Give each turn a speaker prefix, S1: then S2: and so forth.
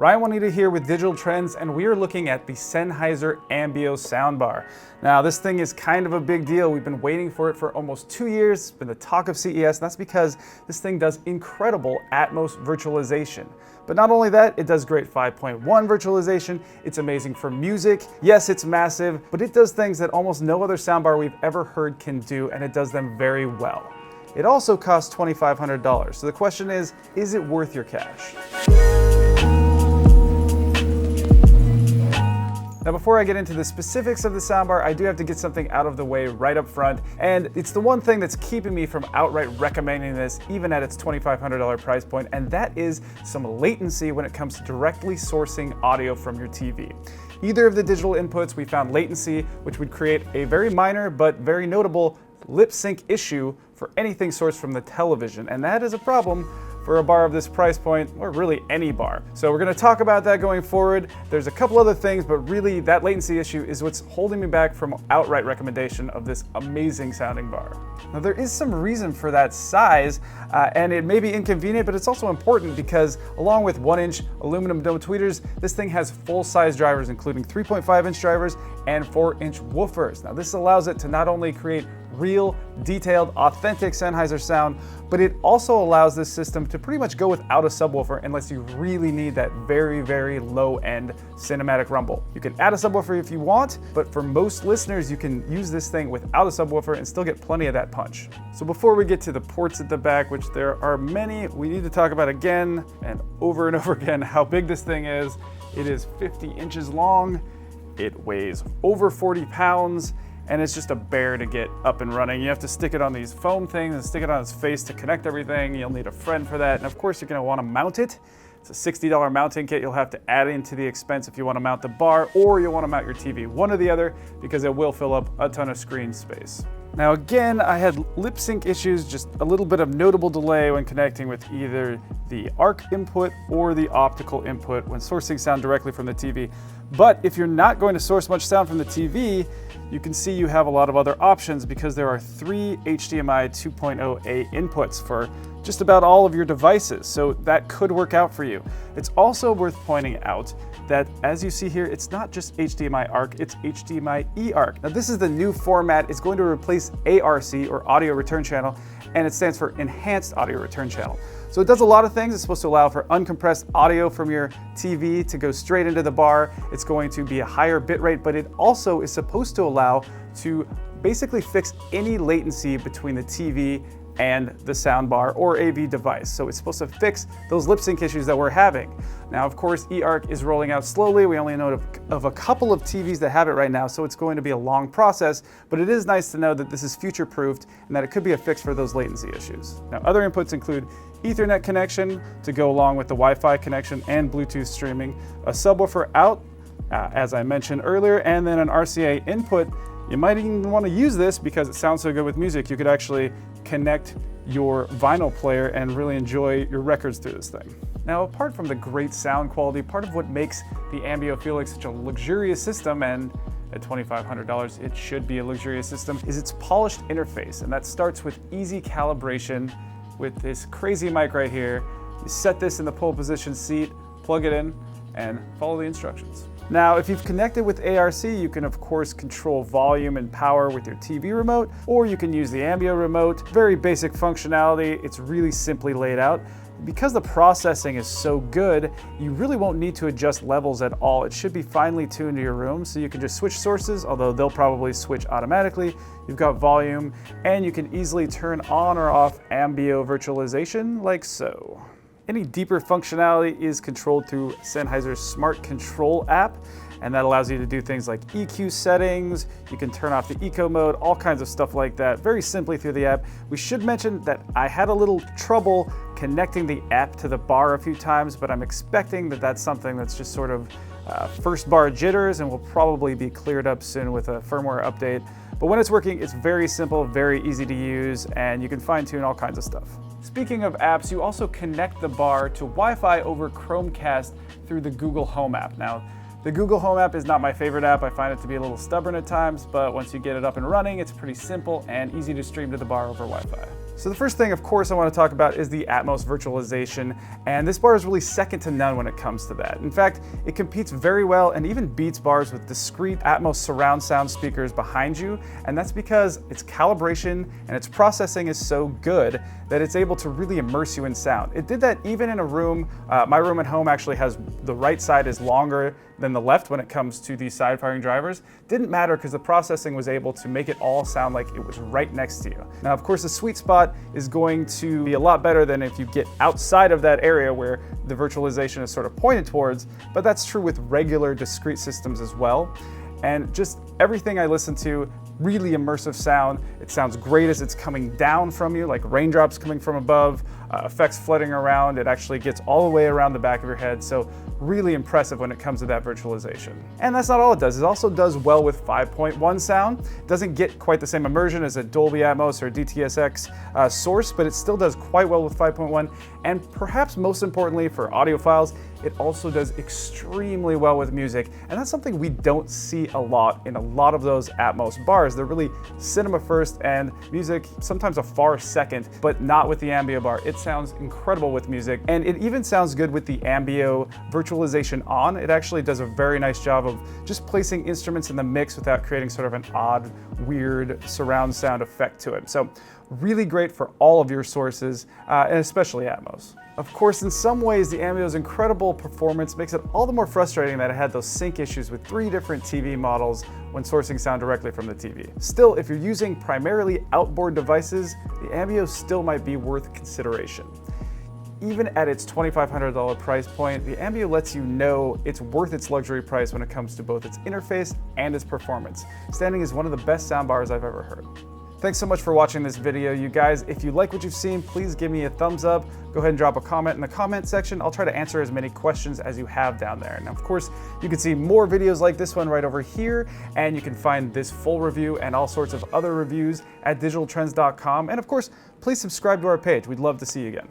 S1: Ryan Juanita here with Digital Trends, and we are looking at the Sennheiser Ambeo Soundbar. Now, this thing is kind of a big deal. We've been waiting for it for almost 2 years. It's been the talk of CES, and that's because this thing does incredible Atmos virtualization. But not only that, it does great 5.1 virtualization. It's amazing for music. Yes, it's massive, but it does things that almost no other soundbar we've ever heard can do, and it does them very well. It also costs $2,500. So the question is it worth your cash? Now, before I get into the specifics of the soundbar, I do have to get something out of the way right up front, and it's the one thing that's keeping me from outright recommending this even at its $2,500 price point, and that is some latency when it comes to directly sourcing audio from your TV. Either of the digital inputs, we found latency, which would create a very minor but very notable lip sync issue for anything sourced from the television, and that is a problem for a bar of this price point, or really any bar. So we're gonna talk about that going forward. There's a couple other things, but really that latency issue is what's holding me back from outright recommendation of this amazing sounding bar. Now, there is some reason for that size, and it may be inconvenient, but it's also important because along with 1-inch aluminum dome tweeters, this thing has full-size drivers, including 3.5-inch drivers and 4-inch woofers. Now, this allows it to not only create real, detailed, authentic Sennheiser sound, but it also allows this system to pretty much go without a subwoofer unless you really need that very, very low-end cinematic rumble. You can add a subwoofer if you want, but for most listeners, you can use this thing without a subwoofer and still get plenty of that punch. So before we get to the ports at the back, which there are many, we need to talk about again and over again how big this thing is. It is 50 inches long, it weighs over 40 pounds, and it's just a bear to get up and running. You have to stick it on these foam things and stick it on its face to connect everything. You'll need a friend for that. And of course, you're gonna wanna mount it. It's a $60 mounting kit. You'll have to add into the expense if you wanna mount the bar or you wanna mount your TV, one or the other, because it will fill up a ton of screen space. Now again, I had lip sync issues, just a little bit of notable delay when connecting with either the ARC input or the optical input when sourcing sound directly from the TV. But if you're not going to source much sound from the TV, you can see you have a lot of other options because there are 3 HDMI 2.0A inputs for just about all of your devices, so that could work out for you. It's also worth pointing out that, as you see here, it's not just HDMI ARC, it's HDMI eARC. Now, this is the new format. It's going to replace ARC, or Audio Return Channel, and it stands for Enhanced Audio Return Channel. So it does a lot of things. It's supposed to allow for uncompressed audio from your TV to go straight into the bar. It's going to be a higher bitrate, but it also is supposed to allow to basically fix any latency between the TV and the soundbar or AV device. So it's supposed to fix those lip sync issues that we're having. Now, of course, eARC is rolling out slowly. We only know of a couple of TVs that have it right now, so it's going to be a long process, but it is nice to know that this is future-proofed and that it could be a fix for those latency issues. Now, other inputs include Ethernet connection to go along with the Wi-Fi connection and Bluetooth streaming, a subwoofer out, as I mentioned earlier, and then an RCA input. You might even want to use this because it sounds so good with music. You could actually connect your vinyl player and really enjoy your records through this thing. Now, apart from the great sound quality, part of what makes the Ambeo feel like such a luxurious system, and at $2,500 it should be a luxurious system, is its polished interface. And that starts with easy calibration with this crazy mic right here. You set this in the pole position seat, plug it in, and follow the instructions. Now, if you've connected with ARC, you can of course control volume and power with your TV remote, or you can use the Ambeo remote. Very basic functionality. It's really simply laid out. Because the processing is so good, you really won't need to adjust levels at all. It should be finely tuned to your room, so you can just switch sources, although they'll probably switch automatically. You've got volume, and you can easily turn on or off Ambeo virtualization like so. Any deeper functionality is controlled through Sennheiser's Smart Control app, and that allows you to do things like EQ settings. You can turn off the eco mode, all kinds of stuff like that, very simply through the app. We should mention that I had a little trouble connecting the app to the bar a few times, but I'm expecting that that's something that's just sort of first bar jitters and will probably be cleared up soon with a firmware update. But when it's working, it's very simple, very easy to use, and you can fine tune all kinds of stuff. Speaking of apps, you also connect the bar to Wi-Fi over Chromecast through the Google Home app. Now, the Google Home app is not my favorite app. I find it to be a little stubborn at times, but once you get it up and running, it's pretty simple and easy to stream to the bar over Wi-Fi. So the first thing, of course, I want to talk about is the Atmos virtualization, and this bar is really second to none when it comes to that. In fact, it competes very well and even beats bars with discrete Atmos surround sound speakers behind you, and that's because its calibration and its processing is so good that it's able to really immerse you in sound. It did that even in a room. My room at home actually has the right side is longer than the left when it comes to these side firing drivers. Didn't matter because the processing was able to make it all sound like it was right next to you. Now, of course, the sweet spot is going to be a lot better than if you get outside of that area where the virtualization is sort of pointed towards, but that's true with regular discrete systems as well. And just everything I listen to, really immersive sound. It sounds great as it's coming down from you, like raindrops coming from above, effects flooding around. It actually gets all the way around the back of your head. So really impressive when it comes to that virtualization. And that's not all it does. It also does well with 5.1 sound. It doesn't get quite the same immersion as a Dolby Atmos or DTSX source, but it still does quite well with 5.1. And perhaps most importantly for audiophiles, it also does extremely well with music. And that's something we don't see a lot in a lot of those Atmos bars. They're really cinema first and music sometimes a far second, but not with the Ambeo bar. It sounds incredible with music, and it even sounds good with the Ambeo virtualization on. It actually does a very nice job of just placing instruments in the mix without creating sort of an odd, weird surround sound effect to it. So really great for all of your sources, and especially Atmos. Of course, in some ways, the Ambeo's incredible performance makes it all the more frustrating that it had those sync issues with 3 different TV models when sourcing sound directly from the TV. Still, if you're using primarily outboard devices, the Ambeo still might be worth consideration. Even at its $2,500 price point, the Ambeo lets you know it's worth its luxury price when it comes to both its interface and its performance, standing as one of the best soundbars I've ever heard. Thanks so much for watching this video, you guys. If you like what you've seen, please give me a thumbs up. Go ahead and drop a comment in the comment section. I'll try to answer as many questions as you have down there. And of course, you can see more videos like this one right over here, and you can find this full review and all sorts of other reviews at digitaltrends.com. And of course, please subscribe to our page. We'd love to see you again.